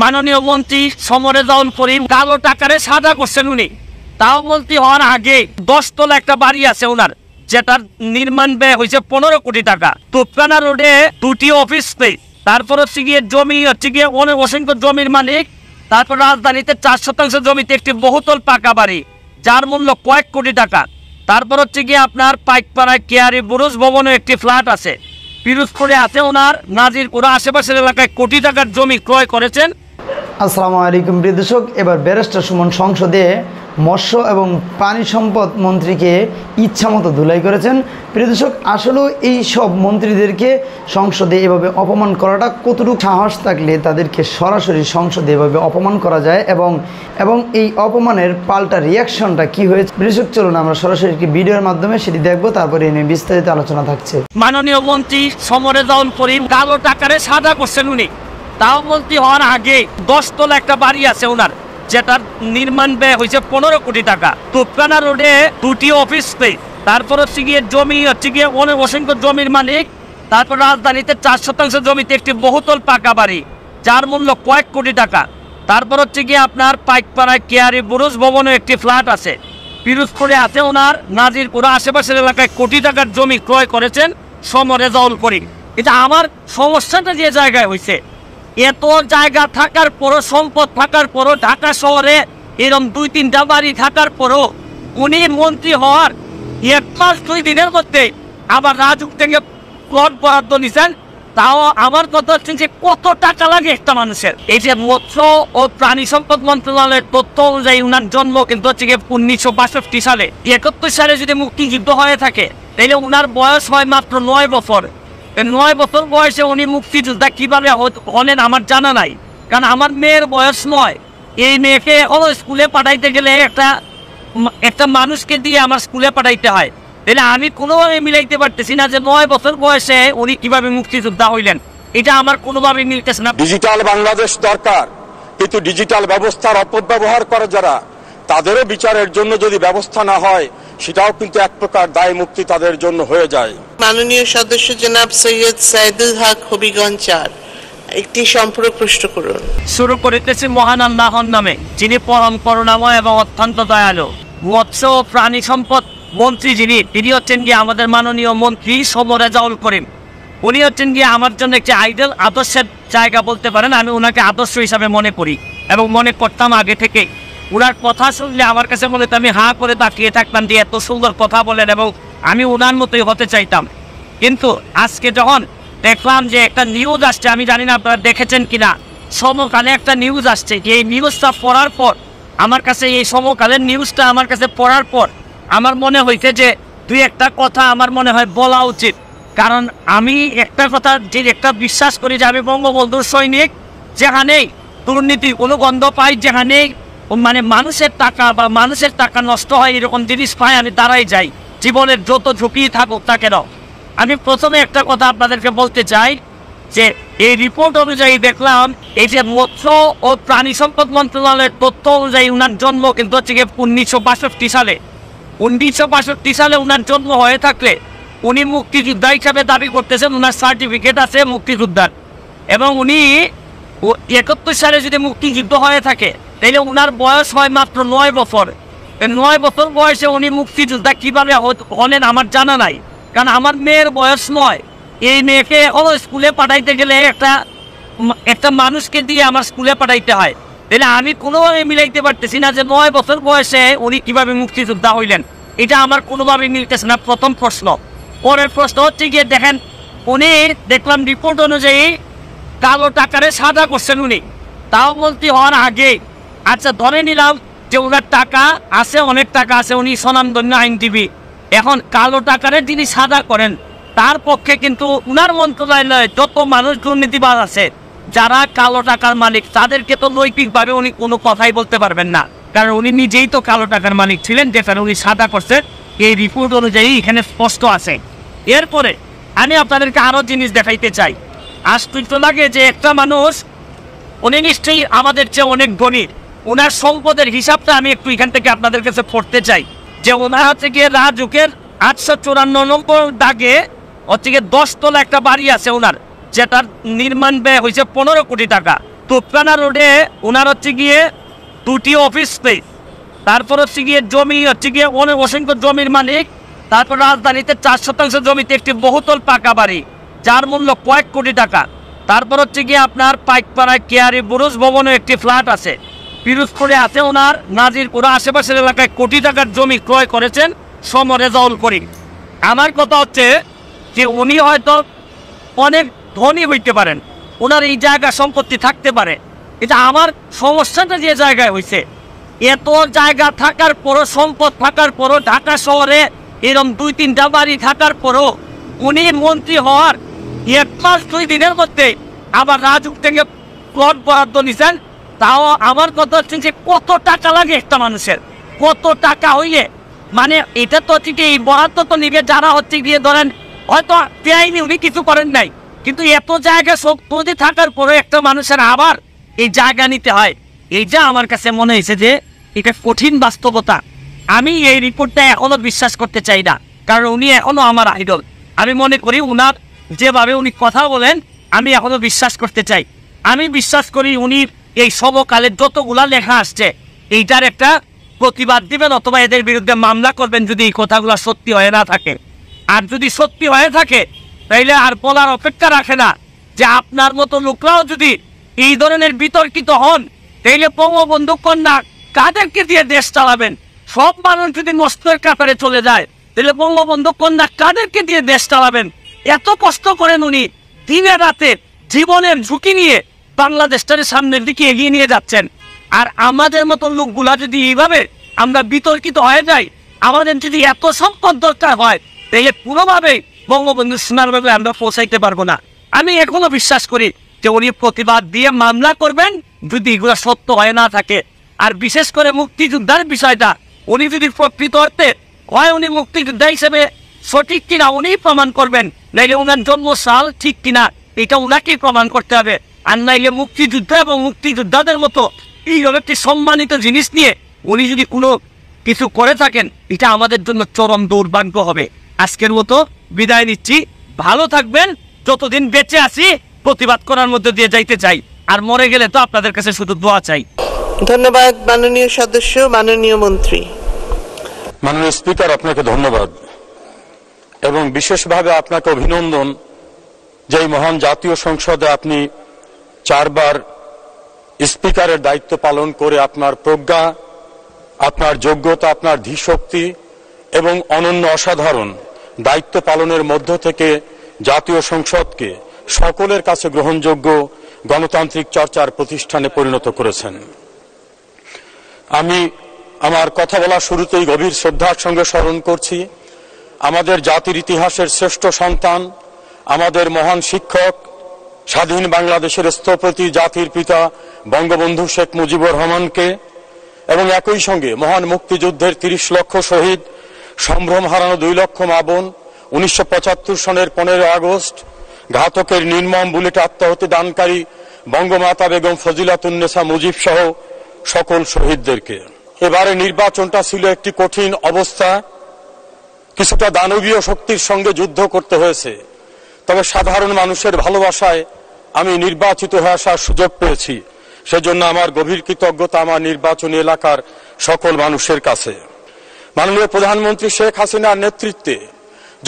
মাননীয় মন্ত্রী সমরেজাউল করিম কালো টাকারে সাদা করছেন উনি। তাও মন্ত্রী হওয়ার আগে 10 তলা একটা বাড়ি আছে ওনার, যেটার নির্মাণ ব্যয় হয়েছে 15 কোটি টাকা। তোপখানা রোডে 2টি অফিস স্পেস, তারপর হচ্ছে গিয়ে জমি হচ্ছে গিয়ে অনেক অসংখ্য জমির মালিক। তারপর রাজধানীতে 4 শতাংশ জমিতে একটি বহুতল পাকা বাড়ি, যার মূল্য কয়েক কোটি টাকা। তারপর হচ্ছে গিয়ে আপনার পাইকপাড়ায় কেয়ারি বুরুজ ভবনে একটি ফ্ল্যাট আছে। পিরোজপুরে আছে ওনার নাজিরপুরা আশেপাশের এলাকায় কোটি টাকার জমি ক্রয় করেছেন। আসসালামু আলাইকুম প্রিয় দর্শক, এবার ব্যারিস্টার সুমন সংসদে মৎস্য এবং পানি সম্পদ মন্ত্রীকে ইচ্ছামতো ধুলাই করেছেন। প্রিয় দর্শক, আসলেও এই সব মন্ত্রীদেরকে সংসদে এভাবে অপমান করাটা কতটুকু সাহস থাকলে তাদেরকে সরাসরি সংসদে এভাবে অপমান করা যায় এবং এই অপমানের পাল্টা রিয়াকশনটা কি হয়েছে। প্রিয় দর্শক, চলুন আমরা সরাসরি একটি ভিডিওর মাধ্যমে সেটি দেখবো, তারপরে এ নিয়ে বিস্তারিত আলোচনা থাকছে। মাননীয় মন্ত্রী সমরেজাউল করিম কালো টাকারে সাদা করছেন উনি। তাও মন্ত্রী হওয়ার আগে 10 তলা একটা বাড়ি আছে ওনার, যেটার নির্মাণ ব্যয় হয়েছে 15 কোটি টাকা। তোপখানা রোডে 2টি অফিস স্পেস, তারপর হচ্ছে গিয়ে জমি হচ্ছে গিয়ে অনেক অসংখ্য জমির মালিক। তারপর রাজধানীতে 4 শতাংশ জমিতে একটি বহুতল পাকা বাড়ি, যার মূল্য কয়েক কোটি টাকা। তারপর হচ্ছে গিয়ে আপনার পাইকপাড়ায় কেয়ারি বুরুজ ভবনে একটি ফ্ল্যাট আছে। পিরোজপুরে আছে ওনার নাজিরপুরা আশেপাশের এলাকায় কোটি টাকার জমি ক্রয় করেছেন সমরেজাউল করিম। এটা আমার সমস্যাটা যে জায়গায় হয়েছে, এত জায়গা থাকার পরও, সম্পদ থাকার পরও, ঢাকা শহরে এরকম 2-3টা বাড়ি থাকার পরও উনি মন্ত্রী হওয়ার 1 মাস 2 দিনের মধ্যে আবার রাজুক থেকে প্লট বরাদ্দ নিছেন। তাও আমার কথা হচ্ছে যে কত টাকা লাগে একটা মানুষের। এই যে মৎস্য ও প্রাণী সম্পদ মন্ত্রণালয়ের তথ্য অনুযায়ী উনার জন্ম কিন্তু হচ্ছে 1962 সালে। 71 সালে যদি মুক্তিযুদ্ধ হয়ে থাকে তাহলে উনার বয়স হয় মাত্র 9 বছর। 9 বছর বয়সে উনি মুক্তিযোদ্ধা কিভাবে হলেন আমার জানা নাই, কারণ আমার মেয়ের বয়স 9। এই মেয়েকে স্কুলে পাঠাইতে গেলে একটা মানুষকে দিয়ে আমার স্কুলে পাঠাইতে হয়। তাহলে আমি কোনোভাবে মিলাইতে পারতেছি না যে 9 বছর বয়সে উনি কিভাবে মুক্তিযোদ্ধা হইলেন। এটা আমার কোনোভাবে মিলতেছে না। ডিজিটাল বাংলাদেশ দরকার, কিন্তু ডিজিটাল ব্যবস্থার অপব্যবহার করে যারা, তাদেরও বিচারের জন্য যদি ব্যবস্থা না হয় সেটাও কিন্তু এক প্রকার দায় মুক্তি তাদের জন্য হয়ে যায়। মাননীয় সদস্য জনাব সৈয়দ সাইদুল হক হবিগঞ্জ 4 একটি সম্পর্ক প্রশ্ন করুন। শুরু করিতেছি মহান আল্লাহর নামে, যিনি পরম করুণাময় এবং অত্যন্ত দয়ালু। মৎস্য ও প্রাণী সম্পদ মন্ত্রী তিনি হচ্ছেন গিয়ে আমাদের মাননীয় মন্ত্রী সমরেজাউল করিম। উনি হচ্ছেন গিয়ে আমার জন্য একটি আইডল, আদর্শের জায়গা বলতে পারেন। আমি ওনাকে আদর্শ হিসাবে মনে করি এবং মনে করতাম আগে থেকে। ওনার কথা শুনলে আমার কাছে মনে হতো আমি হাঁ করে তাকিয়ে থাকতাম যে এত সুন্দর কথা বলেন, এবং আমি ওনার মতোই হতে চাইতাম। কিন্তু আজকে যখন দেখলাম যে একটা নিউজ আসছে, আমি জানি না আপনারা দেখেছেন কিনা, সমকালে একটা নিউজ আসছে। যে এই নিউজটা পড়ার পর আমার কাছে, এই সমকালের নিউজটা আমার কাছে পড়ার পর আমার মনে হয়েছে যে 2-1টা কথা আমার মনে হয় বলা উচিত। কারণ আমি একটা কথা যে একটা বিশ্বাস করি যে আমি বঙ্গবন্ধুর সৈনিক। যেখানেই দুর্নীতির কোনো গন্ধ পাই, যেখানেই মানে মানুষের টাকা নষ্ট হয় এরকম জিনিস পাই, আমি দাঁড়াই যাই, জীবনের যত ঝুঁকি থাকুক তা কেন। আমি প্রথমে একটা কথা আপনাদেরকে বলতে চাই যে এই রিপোর্ট অনুযায়ী দেখলাম, এই যে মৎস্য ও প্রাণী সম্পদ মন্ত্রণালয়ের তথ্য অনুযায়ী উনার জন্ম কিন্তু হচ্ছে 1962 সালে। 1962 সালে উনার জন্ম হয়ে থাকলে উনি মুক্তিযোদ্ধা হিসাবে দাবি করতেছেন, উনার সার্টিফিকেট আছে মুক্তিযোদ্ধার। এবং উনি 71 সালে যদি মুক্তিযুদ্ধ হয়ে থাকে তাহলে উনার বয়স হয় মাত্র 9 বছর। 9 বছর বয়সে উনি মুক্তিযোদ্ধা কিভাবে হলেন আমার জানা নাই, কারণ আমার মেয়ের বয়স 9। এই মেয়েকে স্কুলে পাঠাইতে গেলে একটা মানুষকে দিয়ে আমার স্কুলে পাঠাইতে হয়। তাহলে আমি কোনোভাবে মিলাইতে পারতেছি না যে 9 বছর বয়সে উনি কিভাবে মুক্তিযোদ্ধা হইলেন। এটা আমার কোনোভাবে মিলতেছে না, প্রথম প্রশ্ন। পরের প্রশ্ন হচ্ছে গিয়ে দেখেন, উনি দেখলাম রিপোর্ট অনুযায়ী কালো টাকারে সাদা করছেন উনি। তাও মন্ত্রী হওয়ার আগে। আচ্ছা, ধরে নিলাম যে ওনার টাকা আছে, অনেক টাকা আছে, উনি স্বনামধন্য আইনজীবী। এখন কালো টাকারে যিনি সাদা করেন তার পক্ষে কিন্তু উনার মন্ত্রণালয়ে যত মানুষ দুর্নীতিবাজ আছে, যারা কালো টাকার মালিক, তাদেরকে তো নৈতিকভাবে উনি কোনো কথাই বলতে পারবেন না, কারণ উনি নিজেই তো কালো টাকার মালিক ছিলেন, যেখানে উনি সাদা করছেন। এই রিপোর্ট অনুযায়ী এখানে স্পষ্ট আছে। এরপরে আমি আপনাদেরকে আরও জিনিস দেখাইতে চাই। আশ্চর্য লাগে যে একটা মানুষ, উনি নিশ্চয়ই আমাদের চেয়ে অনেক ধনী। ওনার সম্পদের হিসাবটা আমি একটু এখান থেকে আপনাদের কাছে পড়তে চাই। যে ওনার হচ্ছে গিয়ে রাজুকের 854 নম্বর দাগে হচ্ছে গিয়ে 10 তলা একটা বাড়ি আছে ওনার, যেটার নির্মাণ ব্যয় হয়েছে 15 কোটি টাকা। তুপকানা রোডে ওনার হচ্ছে গিয়ে 2টি অফিস স্পেস, তারপর হচ্ছে গিয়ে জমি হচ্ছে গিয়ে অনেক অসংখ্য জমির মালিক, তারপর রাজধানীতে 4% জমিতে একটি বহুতল পাকা বাড়ি যার মূল্য কয়েক কোটি টাকা, তারপর হচ্ছে গিয়ে আপনার পাইকপাড়ায় কেয়ারি বুরুজ ভবনে একটি ফ্ল্যাট আছে, পিরোজপুরে আছে ওনার নাজিরপুরা আশেপাশের এলাকায় কোটি টাকার জমি ক্রয় করেছেন রেজাউল করিম। আমার কথা হচ্ছে যে উনি হয়তো অনেক ধনী হইতে পারেন, ওনার এই জায়গা সম্পত্তি থাকতে পারে, এটা আমার সমস্যাটা যে জায়গায় হয়েছে, এত জায়গা থাকার পরও, সম্পদ থাকার পরও, ঢাকা শহরে এরকম 2-3টা বাড়ি থাকার পরও উনি মন্ত্রী হওয়ার 1 মাস 2 দিনের মধ্যে আবার রাজুক থেকে প্লট বরাদ্দ নিছেন। তাও আমার কথা হচ্ছে যে কত টাকা লাগে একটা মানুষের, কত টাকা হইলে মানে এটা তো হচ্ছে এই বরাদ্দ তো নিবে যারা হচ্ছে গিয়ে ধরেন হয়তো পেয়াইনি, উনি কিছু করেন নাই, কিন্তু এত জায়গা সম্পত্তি থাকার পরে একটা মানুষের আবার এই জায়গা নিতে হয়, এইটা আমার কাছে মনে হয়েছে যে এটা কঠিন বাস্তবতা। আমি এই রিপোর্টটা এখনো বিশ্বাস করতে চাই না, কারণ উনি এখনো আমার আইডল। আমি মনে করি উনার যেভাবে উনি কথা বলেন আমি এখনো বিশ্বাস করতে চাই। আমি বিশ্বাস করি উনি এই সমকালে যতগুলা লেখা আসছে এইটার একটা প্রতিবাদ দিবেন অথবা এদের বিরুদ্ধে মামলা করবেন যদি এই কথাগুলো সত্যি হয়ে না থাকে। আর যদি সত্যি হয়ে থাকে তাইলে আর বলার অপেক্ষা রাখে না যে আপনার মতো লোকরাও যদি এই ধরনের বিতর্কিত হন তাইলে বঙ্গবন্ধু কন্যা কাদেরকে দিয়ে দেশ চালাবেন? সব মানুষ যদি নষ্টের কাতারে চলে যায় তাহলে বঙ্গবন্ধু কন্যা কাদেরকে দিয়ে দেশ চালাবেন? এত কষ্ট করেন উনি, দিনে রাতে জীবনের ঝুঁকি নিয়ে বাংলাদেশটার সামনের দিকে এগিয়ে নিয়ে যাচ্ছেন। আর আমাদের মতো লোকগুলা যদি এইভাবে আমরা বিতর্কিত হয়ে যাই, আমাদের যদি এত সম্পদ দরকার হয় তাহলে পুরোভাবে বঙ্গবন্ধু সীমারভাবে আমরা পৌঁছাইতে পারবো না। আমি এখনো বিশ্বাস করি যে উনি প্রতিবাদ দিয়ে মামলা করবেন যদি এগুলো সত্য হয়ে না থাকে। আর বিশেষ করে মুক্তিযোদ্ধার বিষয়টা উনি যদি প্রকৃত অর্থে হয় উনি মুক্তিযোদ্ধা হিসেবে সঠিক কিনা উনি প্রমাণ করবেন, নাইলে ওনার জন্মসাল ঠিক কিনা এটা ওনাকেই প্রমাণ করতে হবে। আর নাইলে মুক্তিযোদ্ধা এবং মুক্তিযোদ্ধাদের মতো এইরকম একটি সম্মানিত জিনিস নিয়ে উনি যদি কোনো কিছু করে থাকেন এটা আমাদের জন্য চরম দুর্ভাগ্য হবে। আজকের মতো বিদায় নিচ্ছি, ভালো থাকবেন। যতদিন বেঁচে আছি প্রতিবাদ করার মধ্যে দিয়ে যাইতে চাই, আর মরে গেলে তো আপনাদের কাছে শুধু দোয়া চাই। ধন্যবাদ মাননীয় সদস্য, মাননীয় মন্ত্রী। মাননীয় স্পিকার, আপনাকে ধন্যবাদ এবং বিশেষভাবে আপনাকে অভিনন্দন যে এই মহান জাতীয় সংসদে আপনি 4 বার স্পিকারের দায়িত্ব পালন করে আপনার প্রজ্ঞা, আপনার যোগ্যতা, আপনার ধীশক্তি এবং অনন্য অসাধারণ দায়িত্ব পালনের মধ্য থেকে জাতীয় সংসদকে সকলের কাছে গ্রহণযোগ্য গণতান্ত্রিক চর্চার প্রতিষ্ঠানে পরিণত করেছেন। আমি আমার কথা বলার শুরুতেই গভীর শ্রদ্ধার সঙ্গে স্মরণ করছি আমাদের জাতির ইতিহাসের শ্রেষ্ঠ সন্তান, আমাদের মহান শিক্ষক, স্বাধীন বাংলাদেশের স্থপতি, জাতির পিতা বঙ্গবন্ধু শেখ মুজিবুর রহমানকে, এবং একই সঙ্গে মহান মুক্তিযুদ্ধের 30 লক্ষ শহীদ, সম্ভ্রম হারানো 2 লক্ষ মা বোন, 1975 সনের 15 আগস্ট ঘাতকের নির্মম বুলেটে আত্মাহুতি দানকারী বঙ্গমাতা বেগম ফজিলাতুন্নেসা মুজিব সহ সকল শহীদদেরকে। এবারে নির্বাচনটা ছিল একটি কঠিন অবস্থা, কিছুটা দানবীয় শক্তির সঙ্গে যুদ্ধ করতে হয়েছে, তবে সাধারণ মানুষের ভালোবাসায় আমি নির্বাচিত হয়ে আসার সুযোগ পেয়েছি। সেজন্য আমার গভীর কৃতজ্ঞতা আমার নির্বাচনী এলাকার সকল মানুষের কাছে। মাননীয় প্রধানমন্ত্রী শেখ হাসিনার নেতৃত্বে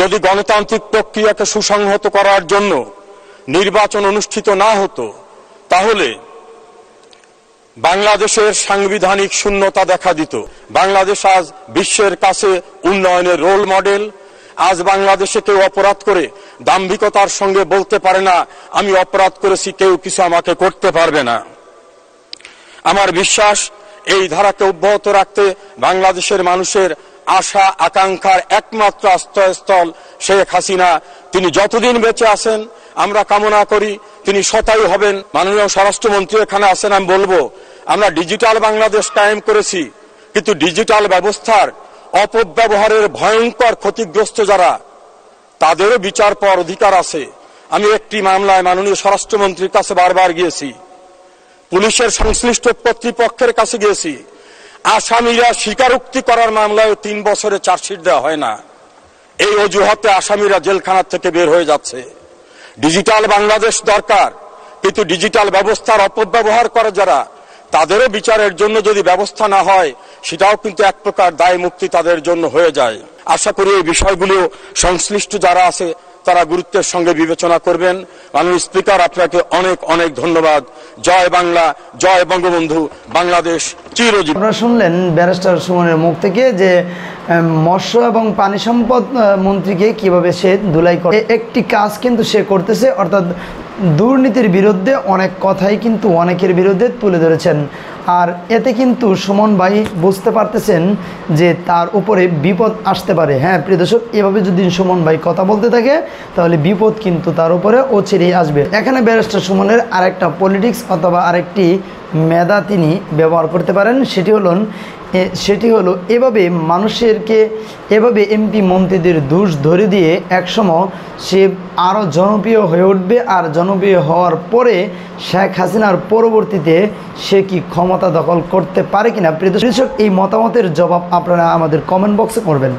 যদি গণতান্ত্রিক প্রক্রিয়াকে সুসংহত করার জন্য নির্বাচন অনুষ্ঠিত না হতো তাহলে বাংলাদেশের সাংবিধানিক শূন্যতা দেখা দিত। বাংলাদেশ আজ বিশ্বের কাছে উন্নয়নের রোল মডেল। আজ বাংলাদেশে কেউ অপরাধ করে দাম্ভিকতার সঙ্গে বলতে পারে না আমি অপরাধ করেছি, কেউ কিছু আমাকে করতে পারবে না। আমার বিশ্বাস এই ধারাকে অব্যাহত রাখতে বাংলাদেশের মানুষের আশা আকাঙ্ক্ষার একমাত্র আশ্রয়স্থল শেখ হাসিনা। তিনি যতদিন বেঁচে আছেন আমরা কামনা করি তিনি শতায়ু হবেন। মাননীয় স্বরাষ্ট্রমন্ত্রী এখানে আছেন, আমি বলবো আমরা ডিজিটাল বাংলাদেশ কায়েম করেছি, কিন্তু ডিজিটাল ব্যবস্থার অপব্যবহারের ভয়ঙ্কর ক্ষতিগ্রস্ত যারা তাদেরও বিচার পাওয়ার অধিকার আছে। আমি একটি মামলায় মাননীয় স্বরাষ্ট্রমন্ত্রীর কাছে বারবার গিয়েছি, পুলিশের সংশ্লিষ্ট কর্তৃপক্ষের কাছে গিয়েছি, আসামিরা স্বীকারোক্তি করার মামলায় 3 বছরে চার্জশিট দেওয়া হয় না। এই অজুহাতে আসামিরা জেলখানা থেকে বের হয়ে যাচ্ছে। ডিজিটাল বাংলাদেশ দরকার, কিন্তু ডিজিটাল ব্যবস্থার অপব্যবহার করে যারা, তাদেরও বিচারের জন্য যদি ব্যবস্থা না হয়, সেটাও কিন্তু এক প্রকার দায় মুক্তি তাদের জন্য হয়ে যায়। আশা করি এই বিষয়গুলো সংশ্লিষ্ট যারা আছে তারা গুরুত্বের সঙ্গে বিবেচনা করবেন। মাননীয় স্পিকার, আপনাকে অনেক অনেক ধন্যবাদ। জয় বাংলা, জয় বঙ্গবন্ধু, বাংলাদেশ চিরজীবী। আপনারা শুনলেন ব্যারিস্টার সুমনের মুখ থেকে যে মৎস্য এবং পানি সম্পদ মন্ত্রীকে কিভাবে সে ধুলাই করে। একটি কাজ কিন্তু সে করতেছে, অর্থাৎ দুর্নীতির বিরুদ্ধে অনেক কথাই কিন্তু অনেকের বিরুদ্ধে তুলে ধরেছেন। আর এতে কিন্তু সুমন ভাই বুঝতে পারতেছেন যে তার উপরে বিপদ আসতে পারে। হ্যাঁ প্রিয় দর্শক, এভাবে যদি সুমন ভাই কথা বলতে থাকে তাহলে বিপদ কিন্তু তার উপরে অচিরেই আসবে। এখানে ব্যারিস্টার সুমনের আরেকটা পলিটিক্স অথবা আরেকটি মেধা তিনি ব্যবহার করতে পারেন, সেটি হলো এভাবে মানুষেরকে এভাবে এমপি মন্ত্রীদের দোষ ধরে দিয়ে একসময় সে আরও জনপ্রিয় হয়ে উঠবে। আর জনপ্রিয় হওয়ার পরে শেখ হাসিনার পরবর্তীতে সে কি ক্ষমতা দখল করতে পারে কিনা। প্রিয় দর্শক, এই মতামতের জবাব আপনারা আমাদের কমেন্ট বক্সে করবেন।